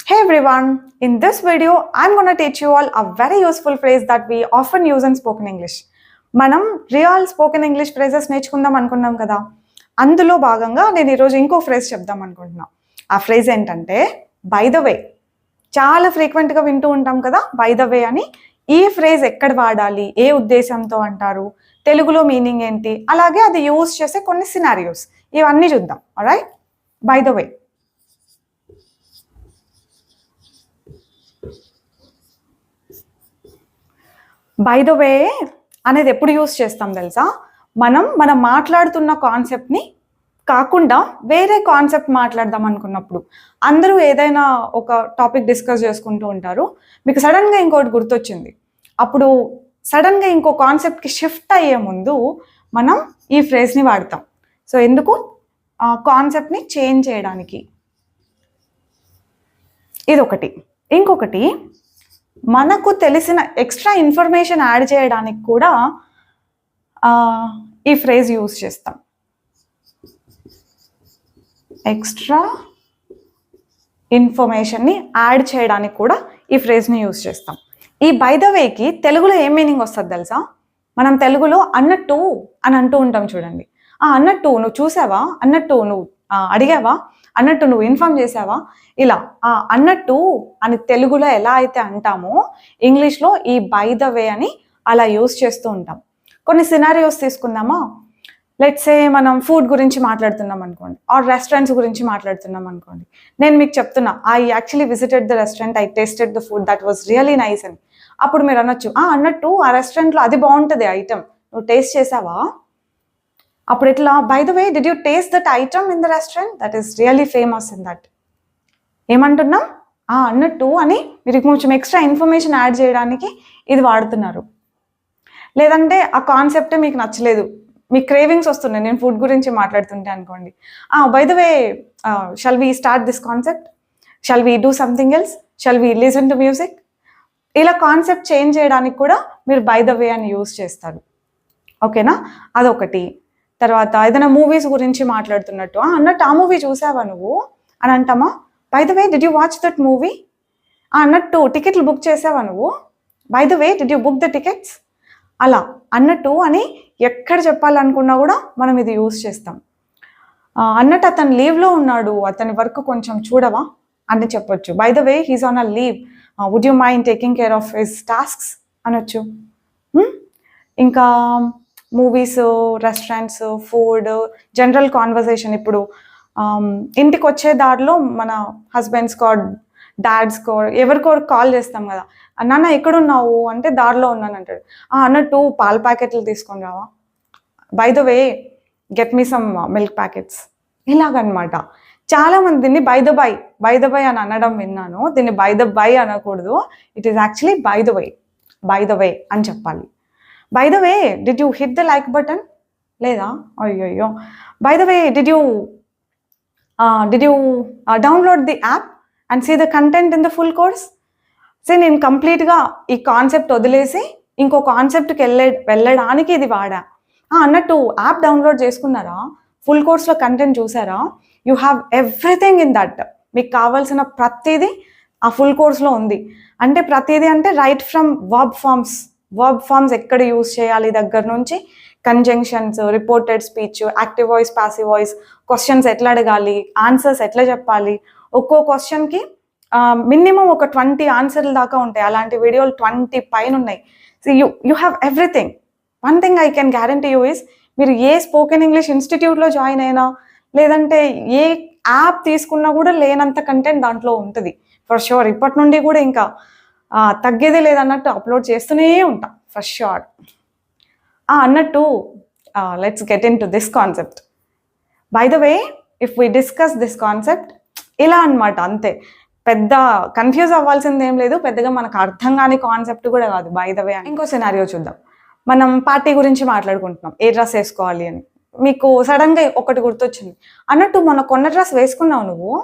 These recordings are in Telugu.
Hey everyone, in this video, I'm going to teach you all a very useful phrase that we often use in spoken English. మనం రియల్ స్పోకెన్ ఇంగ్లీష్ ఫ్రేజెస్ నేర్చుకుందాం అనుకున్నాం కదా, అందులో భాగంగా నేను ఈరోజు ఇంకో ఫ్రేజ్ చెప్దాం అనుకుంటున్నా. ఆ ఫ్రేజ్ ఏంటంటే బై ద వే. చాలా ఫ్రీక్వెంట్గా వింటూ ఉంటాం కదా బై ద వే అని. ఈ ఫ్రేజ్ ఎక్కడ వాడాలి, ఏ ఉద్దేశంతో అంటారు, తెలుగులో మీనింగ్ ఏంటి, అలాగే అది యూజ్ చేసే కొన్ని సినారియోస్, ఇవన్నీ చూద్దాం. Alright, by the way. By the వే అనేది ఎప్పుడు యూస్ చేస్తాం తెలుసా? మనం మాట్లాడుతున్న కాన్సెప్ట్ని కాకుండా వేరే కాన్సెప్ట్ మాట్లాడదాం అనుకున్నప్పుడు. అందరూ ఏదైనా ఒక టాపిక్ డిస్కస్ చేసుకుంటూ ఉంటారు, మీకు సడన్గా ఇంకోటి గుర్తొచ్చింది, అప్పుడు సడన్గా ఇంకో కాన్సెప్ట్కి షిఫ్ట్ అయ్యే ముందు మనం ఈ ఫ్రేజ్ని వాడతాం. సో ఎందుకు? కాన్సెప్ట్ని చేంజ్ చేయడానికి. ఇదొకటి. ఇంకొకటి, మనకు తెలిసిన ఎక్స్ట్రా ఇన్ఫర్మేషన్ యాడ్ చేయడానికి కూడా ఈ ఫ్రేజ్ యూజ్ చేస్తాం. ఎక్స్ట్రా ఇన్ఫర్మేషన్ని యాడ్ చేయడానికి కూడా ఈ ఫ్రేజ్ని యూజ్ చేస్తాం. ఈ బై ద వేకి తెలుగులో ఏం మీనింగ్ వస్తుంది తెలుసా? మనం తెలుగులో అన్నట్టు అని అంటూ ఉంటాం చూడండి. అన్నట్టు నువ్వు చూసావా, అన్నట్టు నువ్వు అడిగావా, అన్నట్టు నువ్వు ఇన్ఫార్మ్ చేసావా, ఇలా అన్నట్టు అని తెలుగులో ఎలా అయితే అంటామో ఇంగ్లీష్లో ఈ బై ద వే అని అలా యూజ్ చేస్తూ ఉంటాం. కొన్ని సినారియోస్ తీసుకుందామా. లెట్స్ సే మనం ఫుడ్ గురించి మాట్లాడుతున్నాం అనుకోండి, ఆర్ రెస్టారెంట్స్ గురించి మాట్లాడుతున్నాం అనుకోండి. నేను మీకు చెప్తున్నా, I actually visited the restaurant, I tasted the food, that was really nice అని. అప్పుడు మీరు అనొచ్చు, అన్నట్టు ఆ రెస్టారెంట్లో అది బాగుంటుంది ఐటమ్, నువ్వు టేస్ట్ చేసావా? అప్పుడు ఎట్లా? By the way, did you taste that item in the restaurant, that is really famous in that. ఏమంటున్నాం? అన్నట్టు అని మీరు కొంచెం ఎక్స్ట్రా ఇన్ఫర్మేషన్ యాడ్ చేయడానికి ఇది వాడుతున్నారు. లేదంటే ఆ కాన్సెప్టే మీకు నచ్చలేదు, మీ క్రేవింగ్స్ వస్తున్నాయి, నేను ఫుడ్ గురించి మాట్లాడుతుంటే అనుకోండి. By the way, shall we start this concept, shall we do something else, shall we listen to music. ఇలా కాన్సెప్ట్ చేంజ్ చేయడానికి కూడా మీరు బై ద వే అని యూజ్ చేస్తారు. ఓకేనా? అదొకటి. తర్వాత ఏదైనా మూవీస్ గురించి మాట్లాడుతున్నట్టు, అన్నట్టు ఆ మూవీ చూసావా నువ్వు అని అంటామా? By the way, did you watch that movie. అన్నట్టు టికెట్లు బుక్ చేసావా నువ్వు? By the way, did you book the tickets. అలా అన్నట్టు అని ఎక్కడ చెప్పాలనుకున్నా కూడా మనం ఇది యూజ్ చేస్తాం. అన్నట్టు అతను లీవ్లో ఉన్నాడు, అతని వర్క్ కొంచెం చూడవా అని చెప్పొచ్చు. By the way, he's on a leave, would you mind taking care of his tasks అనొచ్చు. ఇంకా movies, restaurants, food, general conversation. ఇప్పుడు ఇంటికి వచ్చే దారిలో మన హస్బెండ్స్కో, డాడ్స్కో, ఎవరికో కాల్ చేస్తాం కదా, నాన్న ఎక్కడున్నావు అంటే దారిలో ఉన్నాను అంటాడు. అన్నట్టు పాల ప్యాకెట్లు తీసుకొని రావా, by the way get me some milk packets. ఇలాగనమాట. చాలామంది దీన్ని బై ద బై అని అనడం విన్నాను. దీన్ని బై ద బై అనకూడదు, it is actually by the way అని చెప్పాలి. By the way, did you hit the like button? లేదా? అయ్యో. By the way, did you download the app and see the content in the full course. So నేను కంప్లీట్గా ఈ కాన్సెప్ట్ వదిలేసి ఇంకో కాన్సెప్ట్కి వెళ్ళడానికి ఇది వాడా. అన్నట్టు యాప్ డౌన్లోడ్ చేసుకున్నారా, ఫుల్ కోర్స్లో కంటెంట్ చూసారా, you have everything in that. మీకు కావాల్సిన ప్రతిదీ ఆ ఫుల్ కోర్స్లో ఉంది. అంటే ప్రతిదీ అంటే రైట్ ఫ్రమ్ వర్బ్ ఫార్మ్స్ ఎక్కడ యూజ్ చేయాలి దగ్గర నుంచి, conjunctions, reported speech, active voice, passive voice, questions ఎట్లా అడగాలి, ఆన్సర్స్ ఎట్లా చెప్పాలి, ఒక్కో క్వశ్చన్కి మినిమం ఒక 20 ఆన్సర్ల దాకా ఉంటాయి. అలాంటి వీడియోలు 20 పైన ఉన్నాయి. So you have everything. One thing I can guarantee you is, మీరు ఏ స్పోకెన్ ఇంగ్లీష్ ఇన్స్టిట్యూట్లో జాయిన్ అయినా, లేదంటే ఏ యాప్ తీసుకున్నా కూడా లేనంత కంటెంట్ దాంట్లో ఉంటుంది ఫర్ షూర్. ఇప్పటి నుండి కూడా ఇంకా తగ్గేదే లేదన్నట్టు అప్లోడ్ చేస్తూనే ఉంటాం ఫర్ షూర్. అన్నట్టు let's get in to this concept. By the way, if we discuss this concept, ఇలా అనమాట. అంతే, పెద్ద కన్ఫ్యూజ్ అవ్వాల్సింది ఏం లేదు, పెద్దగా మనకు అర్థం కాని కాన్సెప్ట్ కూడా కాదు బై ద వే. ఇంకో సినారియో చూద్దాం. మనం పార్టీ గురించి మాట్లాడుకుంటున్నాం, ఏ డ్రెస్ వేసుకోవాలి అని. మీకు సడన్గా ఒకటి గుర్తొచ్చింది, అన్నట్టు మొన్న కొన్న డ్రెస్ వేసుకున్నావు నువ్వు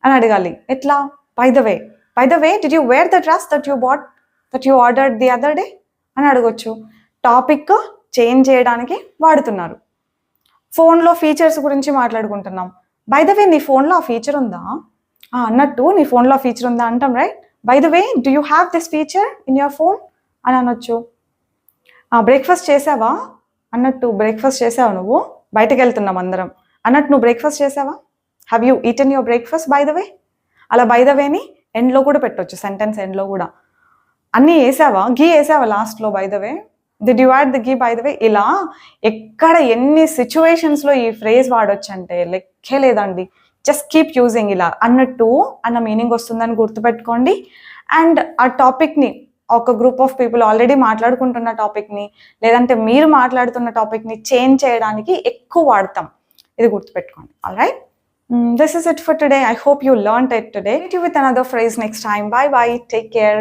అని అడగాలి. ఎట్లా? By the way, did you wear the dress that you ordered the other day అని అడగొచ్చు. టాపిక్ చేంజ్ చేయడానికి వాడుతున్నారు. ఫోన్లో ఫీచర్స్ గురించి మాట్లాడుకుంటున్నాం. బై ద వే, నీ ఫోన్లో ఆ ఫీచర్ ఉందా అన్నట్టు నీ ఫోన్లో ఫీచర్ ఉందా అంటాం, right? By the way, do you have this feature in your phone అని అనొచ్చు. బ్రేక్ఫాస్ట్ చేసావా అన్నట్టు, బ్రేక్ఫాస్ట్ చేసావా నువ్వు? బయటకు వెళ్తున్నాం అందరం అన్నట్టు, నువ్వు బ్రేక్ఫాస్ట్ చేసావా? Have you eaten your breakfast by the way? అలా బై ద వేని ఎండ్లో కూడా పెట్టవచ్చు, సెంటెన్స్ ఎండ్లో కూడా. అన్నీ వేసావా, గీ వేసావా లాస్ట్లో by the way? Did you add the ghee by the వే? ఇలా ఎక్కడ ఎన్ని సిచ్యువేషన్స్లో ఈ ఫ్రేజ్ వాడొచ్చు అంటే లెక్కే లేదండి. Just keep using. ఇలా అన్నట్టు అన్న మీనింగ్ వస్తుందని గుర్తుపెట్టుకోండి. అండ్ ఆ టాపిక్ని, ఒక గ్రూప్ ఆఫ్ పీపుల్ ఆల్రెడీ మాట్లాడుకుంటున్న టాపిక్ని, లేదంటే మీరు మాట్లాడుతున్న టాపిక్ని చేంజ్ చేయడానికి ఎక్కువ వాడతాం. ఇది గుర్తుపెట్టుకోండి. Alright, this is it for today. I hope you learned it today. Meet you with another phrase next time. Bye bye. Take care.